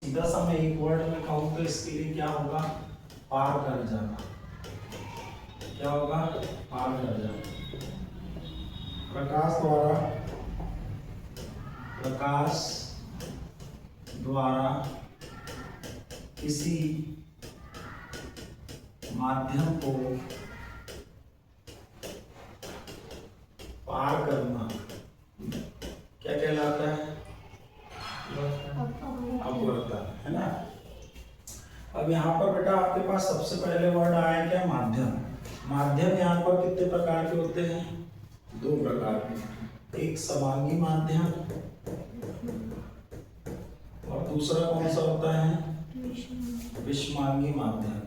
सीधा सा मैं एक वर्ड में कहूँ तो इसके लिए क्या होगा? पार कर जाना। क्या होगा? पार कर जाना। प्रकाश द्वारा किसी माध्यम को पार करना क्या कहलाता है? अपवर्तन, है ना। अब यहाँ पर बेटा आपके पास सबसे पहले वर्ड आया क्या? माध्यम। माध्यम यहाँ पर कितने प्रकार के होते हैं? दो प्रकार के, एक समांगी माध्यम और दूसरा कौन सा होता है? विषमांगी माध्यम।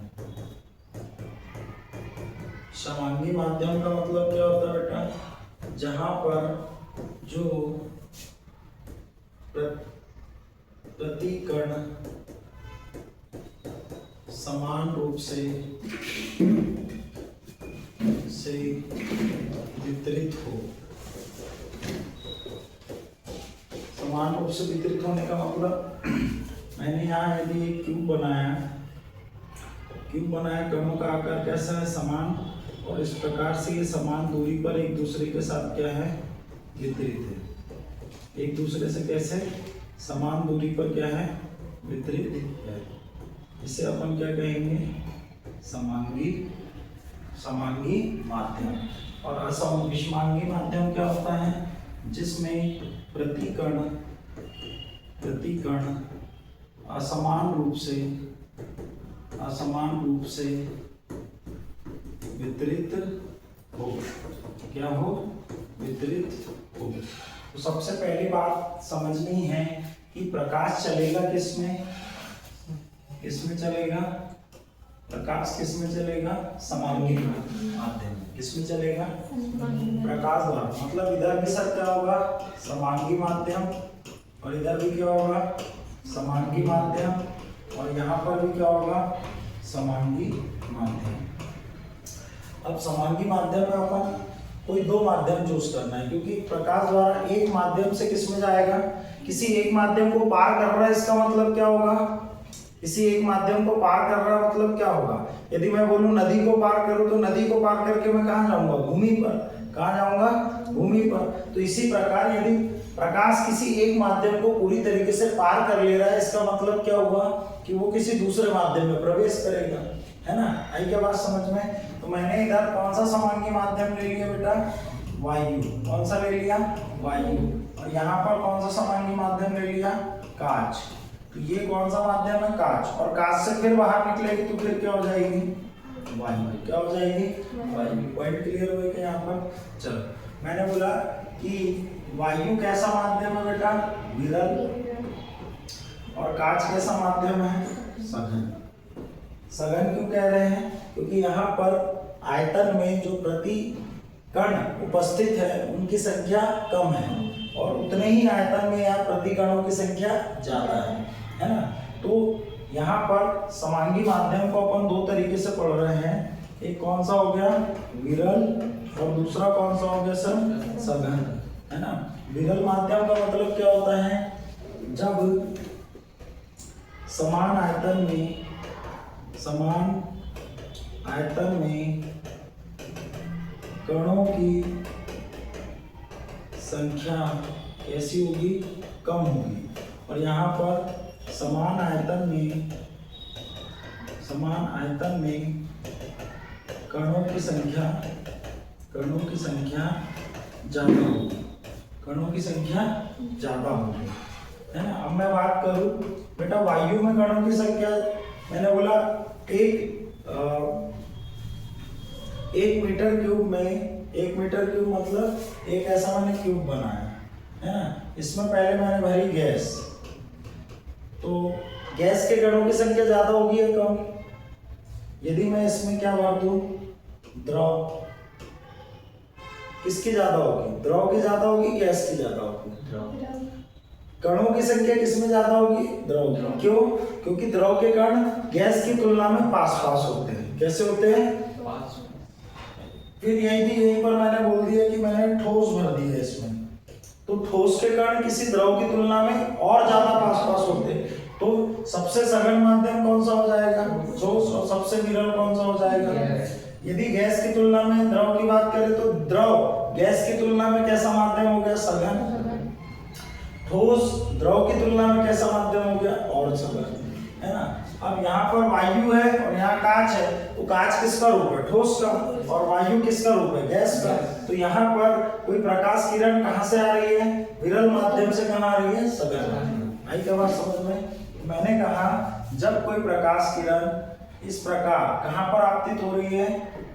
समांगी माध्यम का मतलब क्या होता है बेटा? जहां पर जो प्रतिकण समान रूप से वितरित हो। समान रूप से वितरित होने का मतलब मैंने यहाँ यदि एक क्यूब बनाया, कणों का आकार कैसा है? समान, और इस प्रकार से ये समान दूरी पर एक दूसरे के साथ क्या है? वितरित है। एक दूसरे से कैसे? समान दूरी पर क्या है? वितरित है। इसे अपन क्या कहेंगे? समांगी माध्यम। और विषमांगी माध्यम क्या होता है? जिसमें प्रतिकण असमान रूप से वितरित हो। क्या हो? वितरित हो। तो सबसे पहली बात समझनी है कि प्रकाश चलेगा किसमें? किसमें चलेगा? प्रकाश किसमें चलेगा? समांगी माध्यम। किसमें चलेगा? प्रकाश द्वारा। मतलब इधर भी सर क्या होगा? समांगी माध्यम, और इधर भी क्या होगा? समांगी माध्यम, और यहाँ पर भी क्या होगा? समांगी माध्यम। अब समांगी माध्यम में अपन कोई दो माध्यम चूज करना है, क्योंकि प्रकाश द्वारा एक माध्यम से किसमें जाएगा? किसी एक माध्यम को पार कर रहा है। इसका मतलब क्या होगा? किसी एक माध्यम को पार कर रहा है मतलब क्या होगा? यदि मैं बोलूं नदी को पार करूं, तो नदी को पार करके मैं कहाँ जाऊंगा? भूमि पर। कहाँ जाऊंगा? भूमि पर। तो इसी प्रकार यदि प्रकाश किसी एक माध्यम को पूरी तरीके से पार कर ले रहा है, इसका मतलब क्या हुआ? कि वो किसी दूसरे माध्यम में प्रवेश करेगा, है ना। आई क्या बात समझ में? तो मैंने इधर कौन सा समांगी माध्यम ले लिया बेटा? वायु। कौन सा ले लिया? वायु। और यहाँ पर कौन सा समांगी माध्यम ले लिया? कांच। तो ये कौन सा माध्यम है? कांच। और कांच से फिर बाहर निकलेगी तो फिर क्या हो जाएगी? वायु। क्या हो जाएगी? वायु। पॉइंट क्लियर हुए क्या यहाँ पर? चलो, मैंने बोला कि वायु कैसा माध्यम है बेटा? विरल। और कांच कैसा माध्यम है? सघन। सघन क्यों कह रहे हैं? क्योंकि यहाँ पर आयतन में जो प्रति कण उपस्थित है उनकी संख्या कम है, और उतने ही आयतन में यहाँ प्रतिकणों की संख्या ज्यादा है ना। तो यहाँ पर समांगी माध्यम को अपन दो तरीके से पढ़ रहे हैं। एक कौन सा हो गया? विरल, और दूसरा कौन सा हो गया सर? सघन, है ना। विरल माध्यम का मतलब क्या होता है? जब समान आयतन में कणों की संख्या कैसी होगी? कम होगी। और यहाँ पर समान आयतन में कणों की संख्या ज्यादा होगी। कणों की संख्या ज्यादा होगी, है ना। अब मैं बात करूं बेटा वायु में कणों की संख्या, मैंने बोला एक मीटर क्यूब मतलब एक ऐसा मैंने क्यूब बनाया, है ना। इसमें पहले मैंने भरी गैस, तो गैस के कणों की संख्या ज्यादा होगी या कम? यदि मैं इसमें क्या भर दूं? द्रव। किसकी ज्यादा होगी? द्रव की ज्यादा होगी, गैस की ज्यादा होगी? कणों की संख्या किसमें ज्यादा होगी? द्रव की। क्यों? क्योंकि द्रव के कण गैस की तुलना में पास होते हैं। कैसे होते हैं? पास। फिर यहीं पर मैंने बोल दिया कि मैंने ठोस भर दिया इसमें, तो ठोस के कण किसी द्रव की तुलना में और ज्यादा पास होते हैं। तो सबसे सघन माध्यम कौन सा हो जाएगा? ठोस। और सबसे विरल कौन सा हो जाएगा? यदि गैस की तुलना में द्रव की बात करें तो द्रव गैस की तुलना में कैसा माध्यम हो गया? सघन। ठोस द्रव की तुलना में कैसा माध्यम हो गया? और सघन, है ना। अब यहाँ पर वायु है और यहाँ कांच है, तो कांच किसका रूप है? ठोस का। और वायु किसका रूप है? गैस का। तो यहाँ पर कोई प्रकाश किरण कहाँ से आ रही है? विरल माध्यम से। कहाँ आ रही है? सघन माध्यम। आई क्या बात समझ में? मैंने कहा जब कोई प्रकाश किरण इस प्रकार कहाँ पर आपतित हो रही है?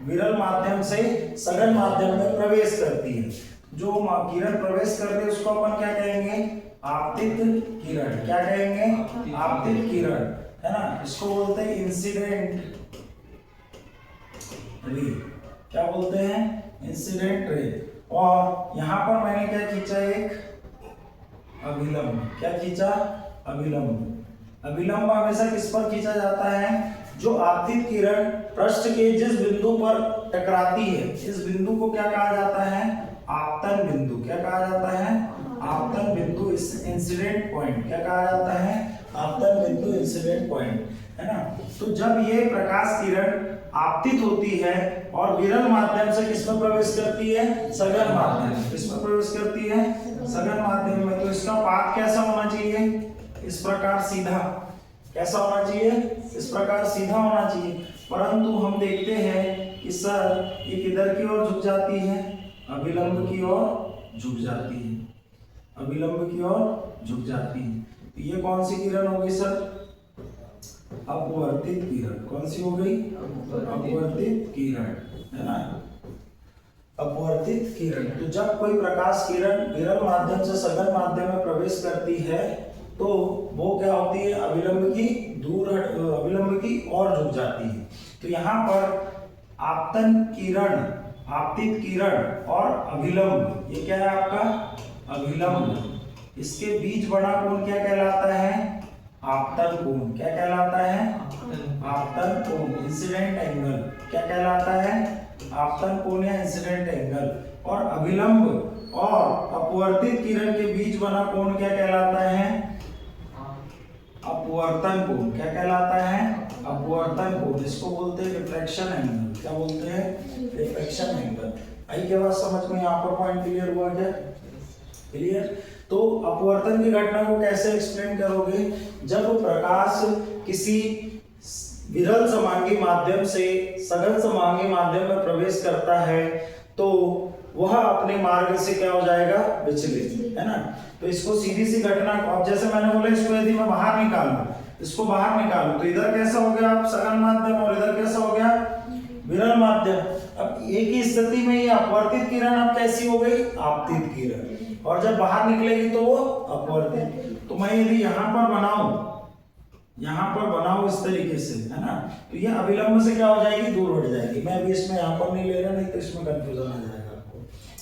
विरल माध्यम से सघन माध्यम में प्रवेश करती है। जो किरण प्रवेश कर रही है उसको अपन क्या कहेंगे? आपतित किरण। क्या कहेंगे? आपतित किरण, है ना। इसको बोलते हैं इंसिडेंट रे। क्या बोलते हैं? Incident ray. और यहाँ पर मैंने क्या खींचा? एक अभिलंब। क्या खींचा? अभिलंब। अभिलंब हमेशा किस पर खींचा जाता है? जो आपतित किरण पृष्ठ के जिस बिंदु पर टकराती है, इस बिंदु को क्या कहा जाता है? आपतन बिंदु। क्या कहा जाता है? आपतन बिंदु, इस इंसिडेंट पॉइंट। क्या कहा जाता है? आपतन बिंदु, इंसिडेंट पॉइंट, है ना। तो जब ये प्रकाश किरण आपतित होती है और विरल माध्यम से किसमें प्रवेश करती है? सघन माध्यम। किसमें प्रवेश करती है? सघन माध्यम में। तो इसका पाथ कैसा होना चाहिए? इस प्रकार सीधा। कैसा होना चाहिए? इस प्रकार सीधा होना चाहिए। परंतु हम देखते हैं कि सर ये किधर की ओर झुक जाती है? अभिलंब की ओर झुक जाती है। अभिलंब की ओर झुक जाती है। तो ये कौन सी किरण होगी सर? अपवर्तित किरण। कौन सी हो गई? अपवर्तित किरण, है ना। अपवर्तित किरण। तो जब कोई प्रकाश किरण विरल माध्यम से सघन माध्यम में प्रवेश करती है तो वो क्या होती है? अभिलंब की अभिलंब की ओर झुक जाती है। तो यहाँ पर आपतन किरण, आपतित किरण और अभिलंब, ये क्या है आपका? अभिलंब। इसके बीच बड़ा कोण क्या कहलाता है? आपतन कोण। क्या कहलाता है? आपतन कोण, इंसिडेंट एंगल। क्या कहलाता है? आपतन कोण या इंसिडेंट एंगल। और अभिलंब और अपवर्तित किरण के बीच बना कोण क्या कहलाता है? अपवर्तन कोण। क्या कहलाता है? अपवर्तन कोण। इसको बोलते हैं रिफ्रैक्शन एंगल। क्या बोलते हैं? Refraction angle. आई क्या बात समझ में? यहाँ पर पॉइंट क्लियर हुआ क्या? क्लियर। तो अपवर्तन की घटना को कैसे एक्सप्लेन करोगे? जब प्रकाश किसी विरल समांगी माध्यम से सघन समांगी माध्यम में प्रवेश करता है तो वह अपने मार्ग से क्या हो जाएगा? विचलित, है ना। तो इसको सीधी सी घटना, अब जैसे मैंने बोला इसको यदि मैं बाहर निकालूं, इसको बाहर निकालूं तो इधर कैसा हो गया? आप सघन माध्यम, और इधर कैसा हो गया? विरल माध्यम। अब एक ही स्थिति में ये अपवर्तित किरण अब कैसी हो गई? आपतित किरण। और जब बाहर निकलेगी तो वो अपवर्तित। तो मैं यदि यहाँ पर बनाऊं इस तरीके से, है ना, तो ये अभिलंब से क्या हो जाएगी? दूर हट जाएगी। मैं अभी इसमें यहाँ पर नहीं ले रहा, नहीं तो इसमें कंफ्यूजन आ जाएगा आपको।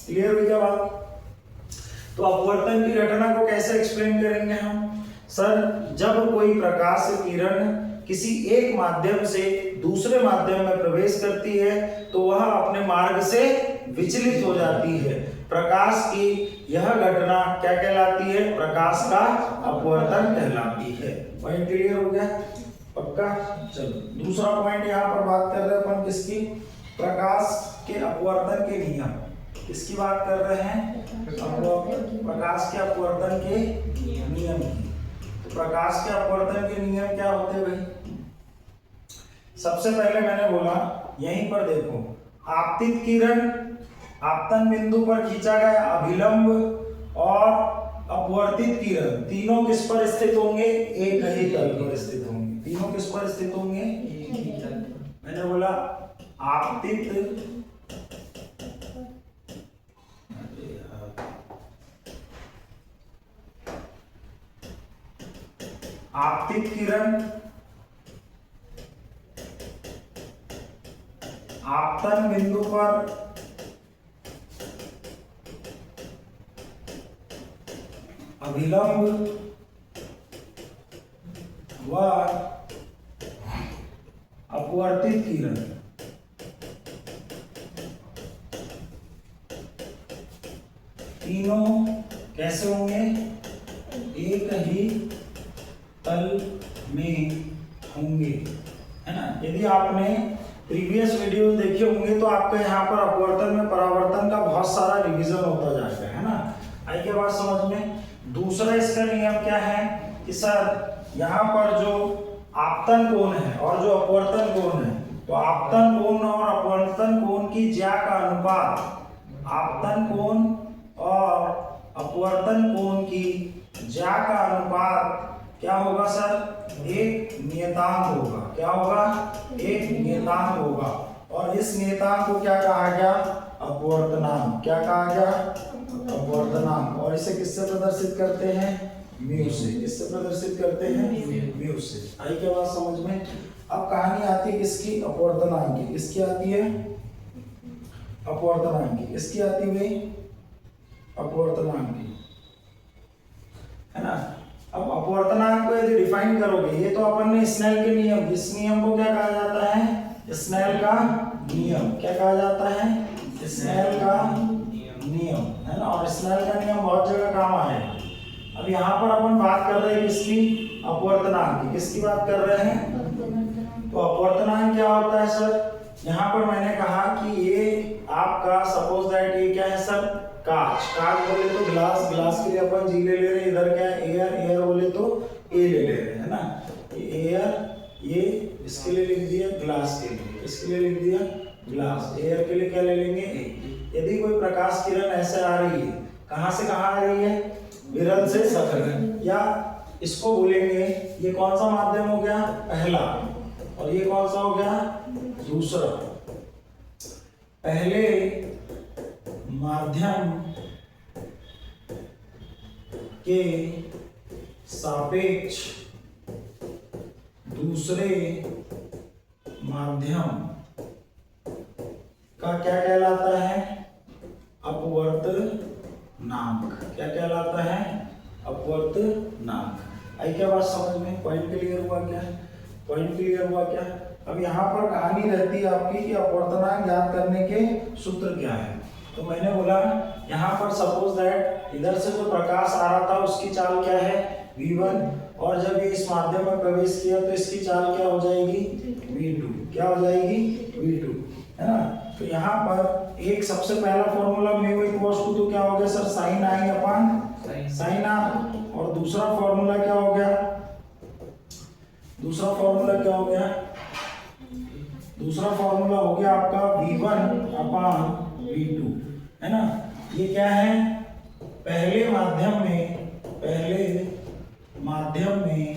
क्लियर हुई क्या बात? तो अपवर्तन की घटना को कैसे एक्सप्लेन करेंगे हम? सर जब कोई प्रकाश किरण किसी एक माध्यम से दूसरे माध्यम में प्रवेश करती है तो वह अपने मार्ग से विचलित हो जाती है। प्रकाश की यह घटना क्या कहलाती है? प्रकाश का अपवर्तन कहलाती है। पॉइंट क्लियर हो गया? पक्का? चलो दूसरा पॉइंट यहाँ पर बात कर रहे हैं अपन किसकी? प्रकाश के अपवर्तन के नियम। किसकी बात कर रहे हैं? प्रकाश के अपवर्तन के नियम की। तो प्रकाश के अपवर्तन के नियम क्या होते हैं भाई? सबसे पहले मैंने बोला यहीं पर देखो, आपतित किरण आपतन बिंदु पर खींचा गया अभिलंब और अपवर्तित किरण तीनों किस पर स्थित होंगे? एक ही तल पर स्थित होंगे। तीनों किस पर स्थित होंगे? एक ही तल पर। मैंने बोला आपतित आपतित किरण आपतन बिंदु पर अभिलंब व अपवर्तित किरण तीनों कैसे होंगे? एक ही तल में होंगे, है ना। यदि आपने प्रीवियस वीडियो देखे होंगे तो आपको यहाँ पर अपवर्तन में परावर्तन का बहुत सारा रिवीजन होता जाएगा, है ना। आई के बात समझ में। दूसरा इसका नियम क्या है कि सर यहाँ पर जो आपतन कोण है और जो अपवर्तन कोण है, तो आपतन कोण और अपवर्तन कोण की ज्या का अनुपात, आपतन कोण और अपवर्तन कोण की ज्या का अनुपात क्या होगा सर, एक नियतांक होगा। क्या होगा, एक नियतांक होगा। और इस नियतांक को क्या कहा गया, अपवर्तनांक। क्या कहा गया, अपवर्तनांक। और इसे किससे प्रदर्शित करते हैं, म्यू से। किससे प्रदर्शित करते हैं, म्यू से। आई क्या बात समझ में। अब कहानी आती है किसकी, अपवर्तनांक की। किसकी आती है, अपवर्तनांक की। किसकी आती है, अपवर्तनांक की, है ना। अब अपवर्तनांक को यदि डिफाइन करोगे, ये तो अपन ने स्नेल के नियम, इस नियम को क्या कहा जाता है, स्नेल का नियम। क्या कहा जाता है, स्नेल का नियम, है ना। और स्नेल का नियम बहुत जगह काम आएगा। अब यहाँ पर अपन बात कर रहे हैं किसकी, अपवर्तनांक की। किसकी बात कर रहे हैं, तो अपवर्तनांक क्या होता है सर, यहाँ पर मैंने कहा कि ये आपका सपोज दैट ये क्या है सर, कांच। कांच बोले तो ग्लास, ग्लास के लिए अपन जी ले रहे हैं। इधर क्या है, एयर, एयर बोले तो ए ले रहे हैं, है ना। एयर, ये इसके लिए लिख दिया ग्लास के लिए, इसके लिए लिख दिया ग्लास। एयर के लिए क्या ले लेंगे, ए। यदि कोई प्रकाश किरण ऐसे आ रही है, कहां से कहां आ रही है, विरल से सतह, या इसको बोलेंगे ये कौन सा माध्यम हो गया, पहला, और ये कौन सा हो गया, दूसरा। पहले माध्यम के सापेक्ष दूसरे माध्यम का क्या कहलाता है, अपवर्तनांक। क्या कहलाता है, अपवर्तनांक। आई क्या बात समझ में, पॉइंट क्लियर हुआ क्या, पॉइंट क्लियर हुआ क्या। अब यहाँ पर कहानी रहती है आपकी कि अपवर्तनांक ज्ञात करने के सूत्र क्या है। तो मैंने बोला यहाँ पर सपोज दैट इधर से जो प्रकाश आ रहा था उसकी चाल क्या है, v1, और जब ये इस माध्यम में प्रवेश किया तो इसकी चाल क्या हो जाएगी, v2। क्या हो जाएगी, v2, है ना। तो यहाँ पर एक सबसे पहला फॉर्मूला म्यू इक्वल्स टू तो क्या हो गया सर, साइन आई अपॉन साइन आर। और दूसरा फॉर्मूला क्या हो गया, दूसरा फॉर्मूला क्या हो गया, दूसरा फॉर्मूला हो गया आपका v1 अपॉन v2, है ना। ये क्या है, पहले माध्यम में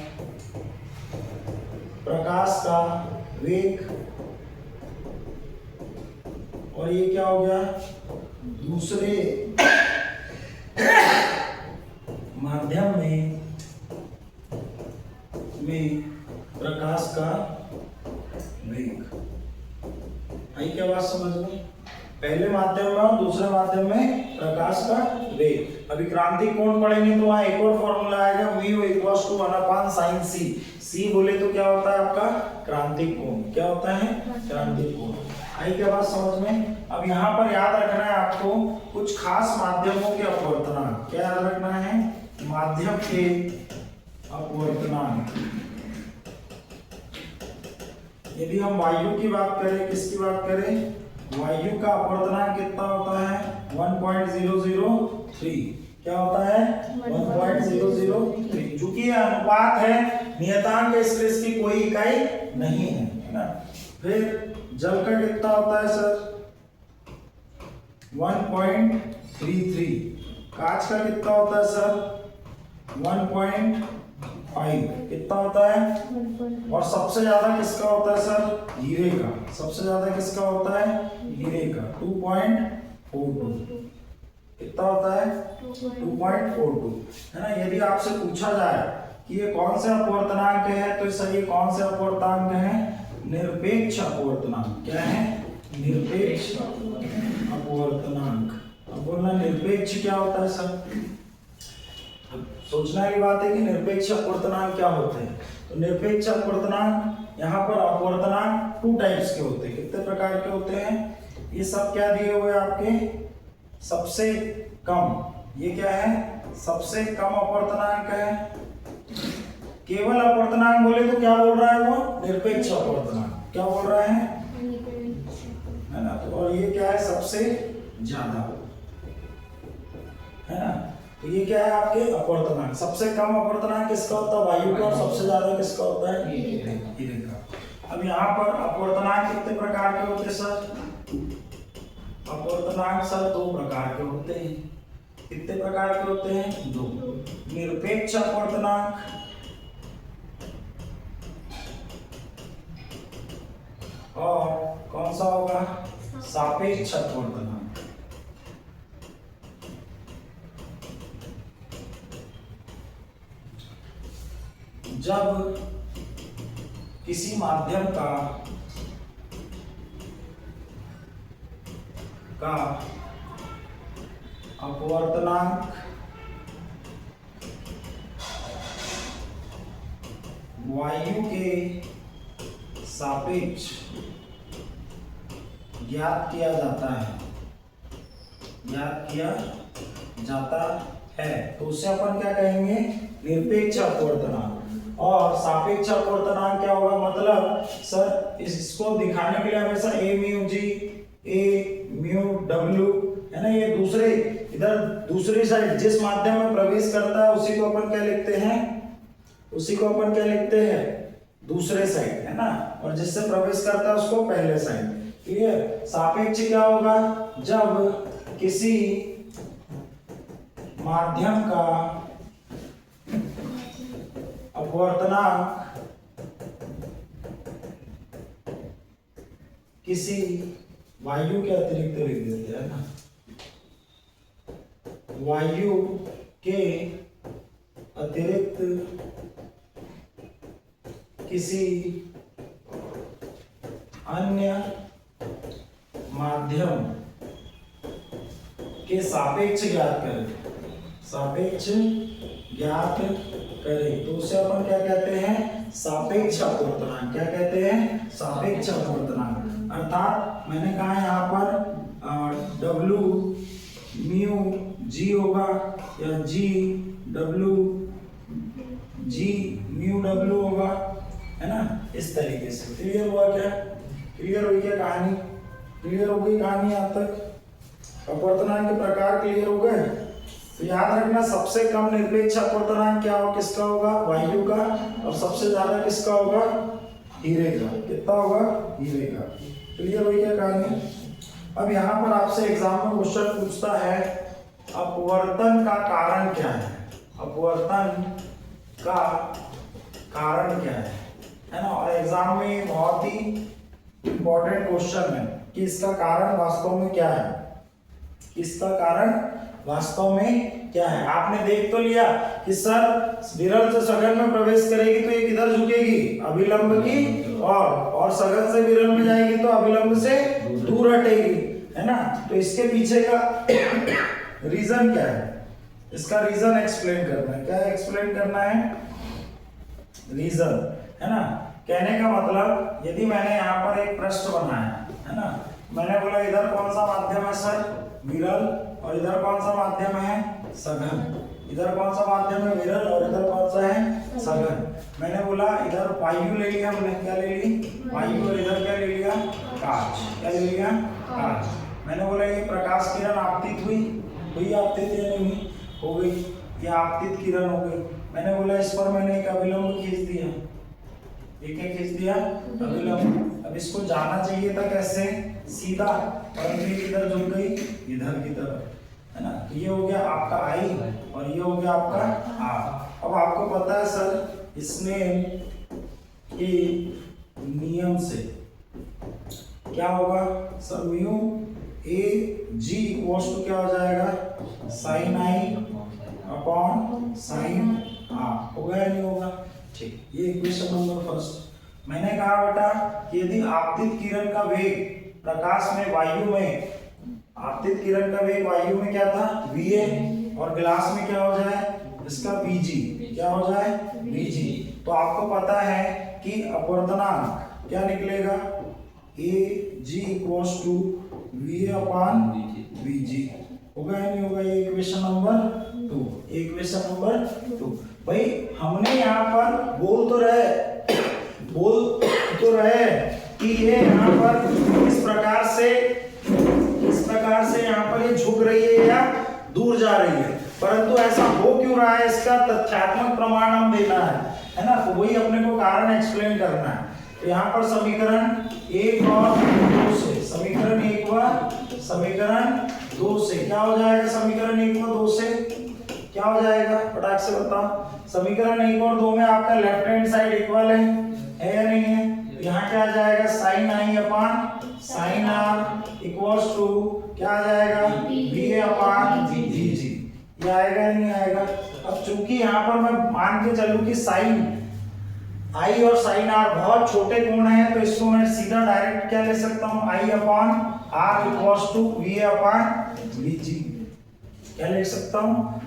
प्रकाश का वेग, और ये क्या हो गया, दूसरे माध्यम में प्रकाश का वेग। आई क्या बात समझ में, पहले माध्यम में और दूसरे माध्यम में प्रकाश का वेग। अभी क्रांतिक कोण पढ़ेंगे तो वहां एक और फॉर्मूला आएगा, v equals to 1 upon sin c। c बोले तो क्या होता है आपका, क्रांतिक कोण। क्या होता है, क्रांतिक कोण। आई क्या बात समझ में। अब यहाँ पर याद रखना है आपको कुछ खास माध्यमों के अपवर्तनांक। क्या याद रखना है, माध्यम के अपवर्तनांक। यदि हम वायु की बात करें, किसकी बात करें, वायु का अपवर्तनांक कितना होता है, 1.003। क्या होता है, 1.003। चूंकि यह अनुपात है, नियतांक है, इसलिए इसकी कोई इकाई नहीं है ना। फिर जल का कितना होता है सर, 1.33। कांच का कितना होता है सर, 1.5। कितना होता है, और सबसे ज्यादा किसका होता है सर, हीरे का। सबसे ज्यादा किसका होता है, हीरे का, 2.42। कितना होता है, 2.42, है ना। यदि आपसे पूछा जाए कि ये कौन से अपवर्तनांक है, तो सर ये कौन से अपवर्तनांक है, निरपेक्ष अपवर्तनांक। क्या है, निरपेक्ष अपवर्तनांक। अब बोलना निरपेक्ष क्या होता है सर, सोचने की बात है कि निरपेक्ष अपवर्तनांक क्या होते हैं। तो निरपेक्ष अपवर्तनांक, यहाँ पर अपवर्तनांक 2 टाइप्स के होते हैं। कितने प्रकार के होते हैं, ये सब क्या दिए हुए आपके, सबसे कम। ये क्या है, सबसे कम अपवर्तनांक है, केवल अपवर्तनांक बोले तो क्या बोल रहा है वो? निरपेक्ष अपवर्तनांक। क्या बोल रहा है ना? तो और ये क्या है? सबसे ज्यादा है ना। तो ये क्या है आपके अपवर्तनांक। सबसे कम अपवर्तनांक किसका होता है? वायु का। और सबसे ज्यादा किसका होता है? हीरे का। अब यहाँ पर अपवर्तनांक कितने प्रकार के होते हैं सर? अपवर्तनांक सर दो प्रकार के होते हैं। कितने प्रकार के होते हैं? दो। निरपेक्ष अपवर्तनांक और कौन सा होगा? सापेक्ष अपवर्तनांक। जब किसी माध्यम का अपवर्तनांक वायु के सापेक्ष ज्ञात किया जाता है तो उसे अपन क्या कहेंगे? निरपेक्ष अपवर्तनांक। और सापेक्ष अपवर्तनांक क्या होगा? मतलब सर इसको दिखाने के लिए हमेशा a mu g a mu w है ना, ये दूसरी साइड जिस माध्यम में प्रवेश करता है उसी को अपन क्या लिखते हैं? दूसरे साइड है ना। और जिससे प्रवेश करता है उसको पहले साइड। क्लियर? सापेक्ष क्या होगा? जब किसी माध्यम का अपवर्तनांक किसी वायु के अतिरिक्त लिख देते हैं ना, वायु के अतिरिक्त किसी अन्य माध्यम के सापेक्ष ज्ञात करें तो उसे अपन क्या कहते हैं? सापेक्ष अपवर्तनांक। क्या कहते हैं? सापेक्ष अपवर्तनांक। अर्थात मैंने कहा यहाँ पर W म्यू G होगा या G म्यू W होगा है ना, इस तरीके से। क्लियर हुआ क्या? क्लियर हुई क्या कहानी? क्लियर हो गई कहानी यहाँ तक? अपवर्तनांक के प्रकार क्लियर हो गए। तो याद रखना सबसे कम निरपेक्ष अपवर्तनांक क्या हो? किसका होगा? वायु का। और सबसे ज्यादा किसका होगा? हीरे का। कितना होगा? हीरे का। क्लियर हुई क्या कहानी? अब यहाँ पर आपसे एग्जाम में क्वेश्चन पूछता है अपवर्तन का कारण क्या है? अपवर्तन का कारण क्या है ना। और एग्जाम में बहुत ही इंपॉर्टेंट क्वेश्चन है कि इसका कारण वास्तव में क्या है। इसका कारण वास्तव में क्या है? आपने देख तो लिया कि सर विरल से सघन में प्रवेश करेगी तो ये किधर झुकेगी? अभिलंब की और सघन से विरल में जाएगी तो अभिलंब से दूर हटेगी है ना। तो इसके पीछे का रीजन क्या है? इसका रीजन एक्सप्लेन करना है। क्या एक्सप्लेन करना है? रीजन है ना। कहने का मतलब यदि मैंने यहाँ पर एक पृष्ठ बनाया है ना, मैंने बोला इधर कौन सा माध्यम है सर? विरल। और इधर कौन सा माध्यम है? सघन। इधर कौन सा माध्यम है? विरल। और इधर कौन सा है? सघन। मैंने बोला इधर वायु ले लिया हमने। क्या ले ली? वायु। और इधर क्या ले लिया? कांच। क्या ले लिया? कांच। मैंने बोला ये प्रकाश किरण आपतित हुई आपतित या नहीं हो गई? ये आपतित किरण हो गई। मैंने बोला इस पर मैंने एक अभिलंब खींच दिया। एक खींच दिया अभिलंब। अब इसको जाना चाहिए था कैसे? सीधा। परंतु ये किधर झुक गई? इधर की तरफ है ना। तो ये हो गया आपका आई और ये हो गया आपका आर। अब आपको पता है सर स्नेल के नियम से क्या होगा sir? Mu a g equals to क्या हो जाएगा? साइन आई अपॉन साइन आर। होगा या नहीं होगा? ठीक। ये इक्वेशन नंबर फर्स्ट। मैंने कहा बेटा कि यदि आपतित किरण का वेग प्रकाश में वायु में, आपतित किरण का वेग वायु में क्या था? Va। और ग्लास में क्या हो जाए? इसका Vg। क्या हो जाए? Vg। तो आपको पता है कि अपवर्तनांक क्या निकलेगा? Ag equals to Va upon Vg। होगा या नहीं होगा? ये इक्वेशन नंबर 2। Equation number 2। भाई हमने यहाँ पर बोल तो रहे कि ये यहाँ पर इस प्रकार से यहाँ पर ये झुक रही है या दूर जा रही है, परंतु ऐसा हो क्यों रहा है इसका तथ्यात्मक प्रमाण हम देना है ना, तो वही अपने को कारण एक्सप्लेन करना है। तो यहाँ पर समीकरण 1 और 2 से, समीकरण 1 व समीकरण 2 से क्या हो जाएगा, समीकरण 1 व 2 से क्या हो जाएगा, फटाक से बताओ। समीकरण 1 और 2 में आपका लेफ्ट हैंड साइड इक्वल है या नहीं है, तो यहाँ क्या आ जाएगा sine i upon sine r equals to क्या आ जाएगा बी अपान जी। ये आएगा या नहीं आएगा। अब चूंकि यहाँ पर मैं मान के चलूं कि साइन आई और साइन आर बहुत छोटे कोण हैं, तो इसको मैं सीधा डायरेक्ट क्या ले सकता हूँ, I upon R equals to V upon V G. क्या लिख सकता हूँ,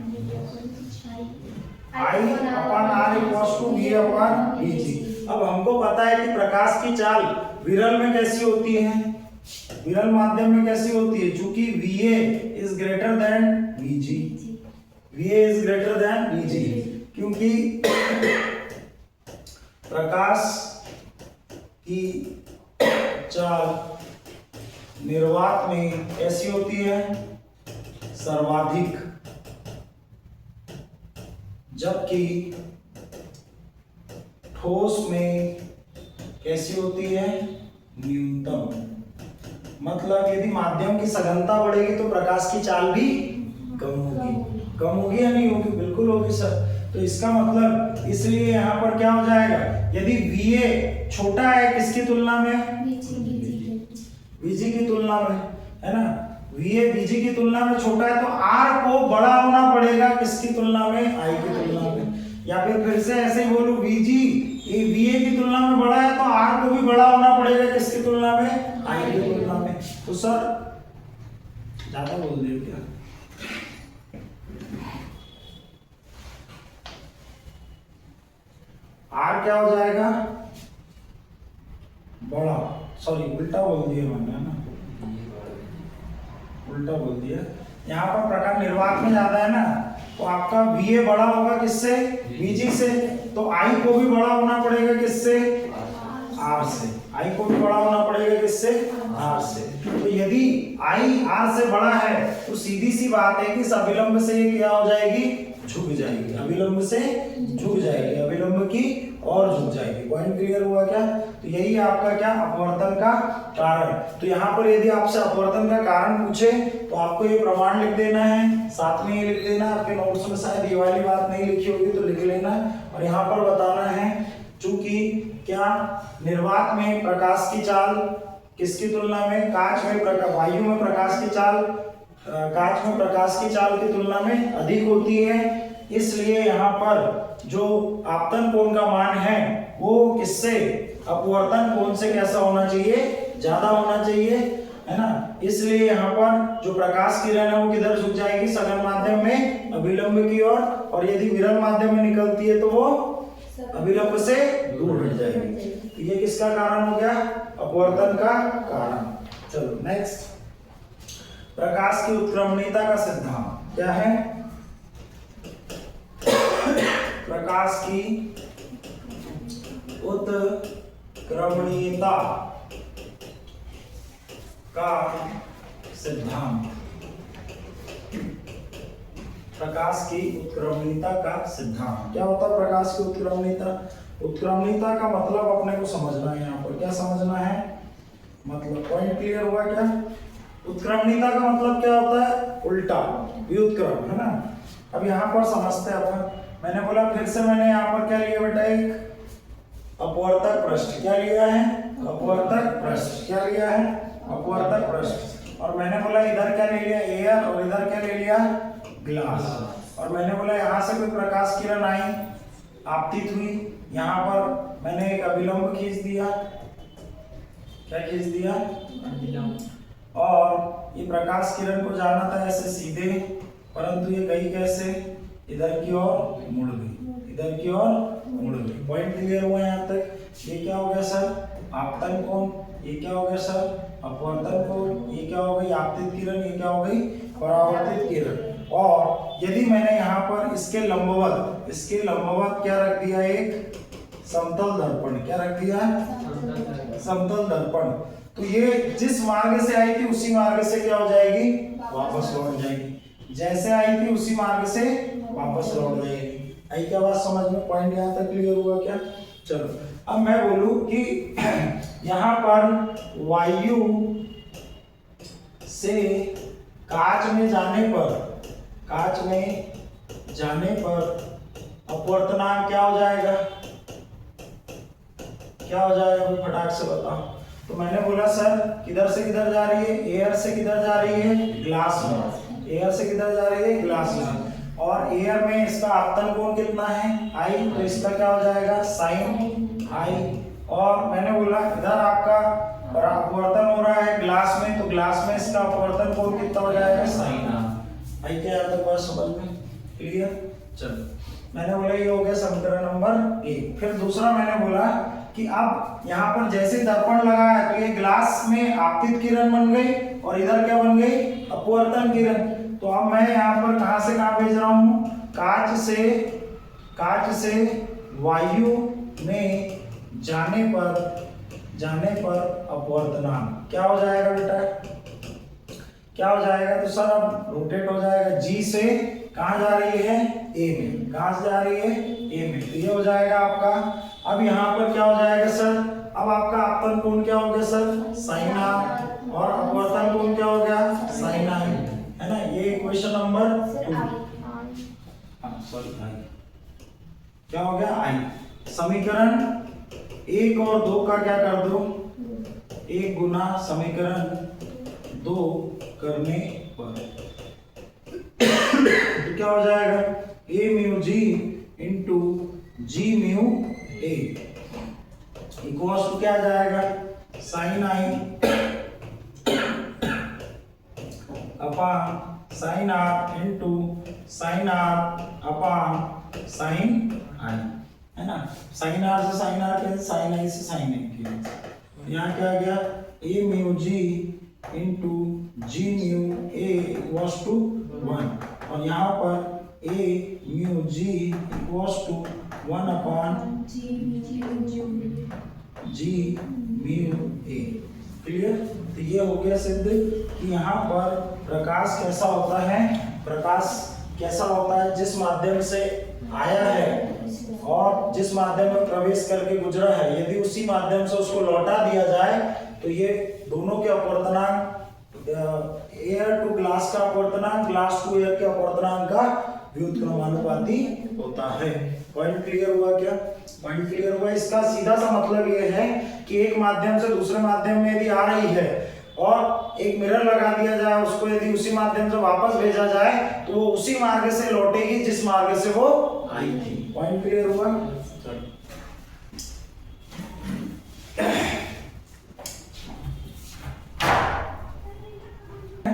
I upon R equals to V upon V G. अब हमको पता है कि प्रकाश की चाल विरल में कैसी होती है, विरल माध्यम में कैसी होती है, चूंकि VA is greater than VG, VA is greater than VG, क्योंकि प्रकाश की चाल निर्वात में कैसी होती है, सर्वाधिक, जबकि ठोस में कैसी होती है, न्यूनतम। मतलब यदि माध्यम की सघनता बढ़ेगी तो प्रकाश की चाल भी कम होगी या नहीं होगी, बिल्कुल होगी सर। तो इसका मतलब इसलिए यहाँ पर क्या हो जाएगा, यदि VA छोटा है किसकी तुलना में, VG की तुलना में, है ना, VA VG की तुलना में छोटा है, तो R को बड़ा होना पड़ेगा किसकी तुलना में, I की तुलना में। या फिर से ऐसे ही बोलूं, VG VA की तुलना में बड़ा है तो R को भी बड़ा होना पड़ेगा किसकी तुलना में, I की तुलना में। तो सर ज्यादा बोल दिया क्या, R क्या हो जाएगा, बड़ा, सॉरी उल्टा बोल दिया मैंने ना, उल्टा बोल दिया। यहाँ पर प्रकाश निर्वात में ज्यादा है ना, तो आपका VA बड़ा होगा किससे, VG से, तो I को भी बड़ा होना पड़ेगा किससे, R से, I को भी बड़ा होना पड़ेगा किससे, R से। तो यदि I R से बड़ा है तो सीधी सी बात है कि इस अभिलंब से ये क्या हो जाएगी, झुक जाएगी, अभिलंब से झुक जाएगी, अभिलंब की और झुक जाएगी। पॉइंट क्लियर हुआ क्या। तो यही आपका क्या, अपवर्तन का कारण। तो यहाँ पर यदि आपसे अपवर्तन का कारण पूछे तो आपको ये प्रमाण लिख देना है, साथ में ये लिख देना, आपके नोट्स में शायद ये वाली बात नहीं लिखी होगी तो लिख लेना। और यहाँ पर बताना है चूंकि क्या, निर्वात में प्रकाश की चाल किसकी तुलना में, कांच में वायु में प्रकाश की चाल, कांच में प्रकाश की चाल की तुलना में अधिक होती है, इसलिए यहाँ पर जो आपतन कोण का मान है वो किससे, अपवर्तन कोण से कैसा होना चाहिए, ज्यादा होना चाहिए, है ना। इसलिए यहाँ पर जो प्रकाश किरण है वो किधर झुक जाएगी, सघन माध्यम में अभिलंब की ओर, और यदि विरल माध्यम में निकलती है तो वो अभिलंब से दूर हट जाएगी। तो ये किसका कारण हो गया, अपवर्तन का कारण। चलो नेक्स्ट, प्रकाश की उत्क्रमणीयता का सिद्धांत क्या है, प्रकाश की उत्क्रमणीयता का सिद्धांत, प्रकाश की उत्क्रमणीयता का सिद्धांत क्या होता है, प्रकाश की उत्क्रमणीयता, उत्क्रमणीयता का मतलब अपने को समझना है, यहाँ पर क्या समझना है, मतलब पॉइंट क्लियर हुआ क्या। उत्क्रमणीयता का मतलब क्या होता है, उल्टा, व्युत्क्रम, है ना। अब यहाँ पर समझते हैं अपन, मैंने बोला फिर से, मैंने यहाँ पर क्या लिया बेटा, एक अपवर्तक पृष्ठ, क्या लिया है, अपवर्तक पृष्ठ, क्या लिया है, अपवर्तक पृष्ठ, और मैंने बोला इधर क्या ले लिया, एयर, और इधर क्या ले लिया, ग्लास, और मैंने बोला यहाँ से कोई प्रकाश किरण आई, आपतित हुई, यहाँ पर मैंने एक अभिलंब खींच दिया, क्या खींच दिया, और ये प्रकाश किरण को जाना था ऐसे सीधे, परंतु ये गई कैसे, इधर की ओर मुड़ गई, इधर की ओर मुड़ गई। पॉइंट क्लियर हुआ यहाँ तक। ये क्या हो गया सर, आपतन कोण, ये क्या हो गया सर, अपवर्तन कोण, ये क्या हो गई, आपतित किरण, ये क्या हो गई, परावर्तित किरण। और यदि मैंने यहाँ पर इसके लंबवत क्या रख दिया, एक समतल दर्पण, क्या रख दिया, समतल दर्पण, तो ये जिस मार्ग से आई थी उसी मार्ग से क्या हो जाएगी, वापस लौट जाएगी। जैसे आई थी उसी मार्ग से वापस लौट जाएगी। आई क्या बात समझ में? पॉइंट यहाँ तक क्लियर हुआ क्या? चलो अब मैं बोलूं कि यहाँ पर वायु से कांच में जाने पर अपवर्तनांक क्या हो जाएगा, क्या हो जाएगा भाई, फटाक से बताओ। तो मैंने बोला सर किधर से किधर जा रही है, एयर से किधर जा रही है, ग्लास में। एयर से किधर जा रही है, ग्लास में। और एयर में इसका आपतन कोण कितना है, आई, तो इसका क्या हो जाएगा, साइन आई। और मैंने बोला इधर आपका अपवर्तन हो रहा है ग्लास में, तो ग्लास में इसका अपवर्तन कोण कितना हो जाएगा, साइन आर। आई क्या आता है समझ में? क्लियर? चलो मैंने बोला ये हो गया समीकरण नंबर 1। फिर दूसरा मैंने बोला कि अब यहाँ पर जैसे दर्पण लगा है तो ये ग्लास में आपतित किरण बन गई और इधर क्या बन गई, अपवर्तन किरण। तो अब मैं यहाँ पर कहां से कहां भेज रहा हूं, कांच से वायु में जाने पर अपवर्तनांक क्या हो जाएगा बेटा, क्या हो जाएगा? तो सर अब रोटेट हो जाएगा, जी से कहां जा रही है, ए में। कहां से जा रही है, ए में। तो ये हो जाएगा आपका। अब यहाँ पर क्या हो जाएगा सर, अब आपका आपतन कोण क्या हो गया सर, साइन आर, और अपवर्तन कोण क्या हो गया, साइन आई, है ना। ये इक्वेशन नंबर 2, सॉरी आई, क्या हो गया, आई। समीकरण 1 और 2 का क्या कर दो, 1 गुना समीकरण 2 करने पर तो क्या हो जाएगा, a mu G into G mu A equals to क्या आ जाएगा, sine I upon sine R into sine R upon sine I, है ना। साइन आर से साइन आर के, साइन आई से साइन आई के, यहाँ क्या आ गया, a mu G into G mu A equals to 1, और यहाँ पर a mu G equals to 1 upon G mu A. Clear? तो ये हो गया सिद्ध कि यहाँ पर प्रकाश कैसा होता है, प्रकाश कैसा होता है, जिस माध्यम से आया है और जिस माध्यम में प्रवेश करके गुजरा है, यदि उसी माध्यम से उसको लौटा दिया जाए तो ये दोनों के अपवर्तनांक, एयर टू ग्लास का अपवर्तनांक ग्लास टू एयर के अपवर्तनांक का व्युत्क्रमानुपाती होता है। पॉइंट क्लियर हुआ क्या? पॉइंट क्लियर हुआ। इसका सीधा सा मतलब ये है कि एक माध्यम से दूसरे माध्यम में यदि आ रही है और एक मिरर लगा दिया जाए, उसको यदि उसी माध्यम से वापस भेजा जाए तो वो उसी मार्ग से लौटेगी जिस मार्ग से वो आई थी। पॉइंट क्लियर हुआ?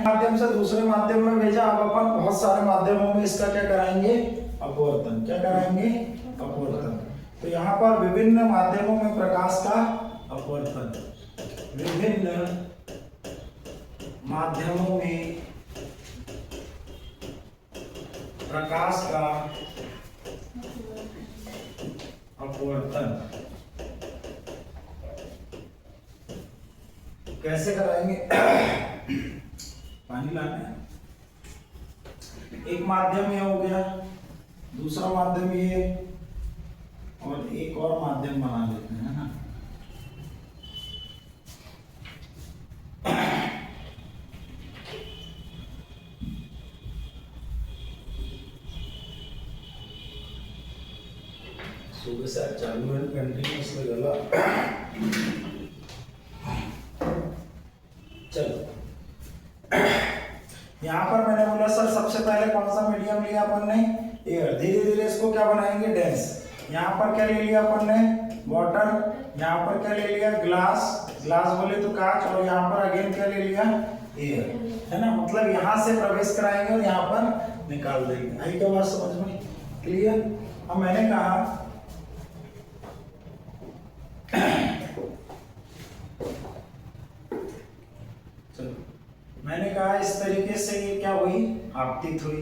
माध्यम से दूसरे माध्यम में भेजा, अब अपन बहुत सारे माध्यमों में इसका क्या कराएंगे, अपवर्तन। क्या कराएंगे, अपवर्तन। तो यहाँ पर विभिन्न माध्यमों में प्रकाश का अपवर्तन, विभिन्न माध्यमों में प्रकाश का अपवर्तन कैसे कराएंगे? पानी लाना है। एक माध्यम ये हो गया, दूसरा माध्यम ये, और एक और माध्यम बना लेते हैं ना। सुबह से 4 मिनट कंटिन्यूस गला। चलो यहाँ पर मैंने बोला सर सबसे पहले कौन सा मीडियम लिया अपन ने, एयर। धीरे धीरे इसको क्या बनाएंगे, डेंस। यहाँ पर क्या ले लिया अपन ने, वाटर। यहाँ पर क्या ले लिया, ग्लास। ग्लास बोले तो कांच। और यहाँ पर अगेन क्या ले लिया, एयर, है ना। मतलब यहाँ से प्रवेश कराएंगे और यहाँ पर निकाल देंगे। आई क्या बात समझ में? क्लियर? अब मैंने कहा चलो मैंने कहा इस तरीके से ये क्या हुई, आपतित हुई।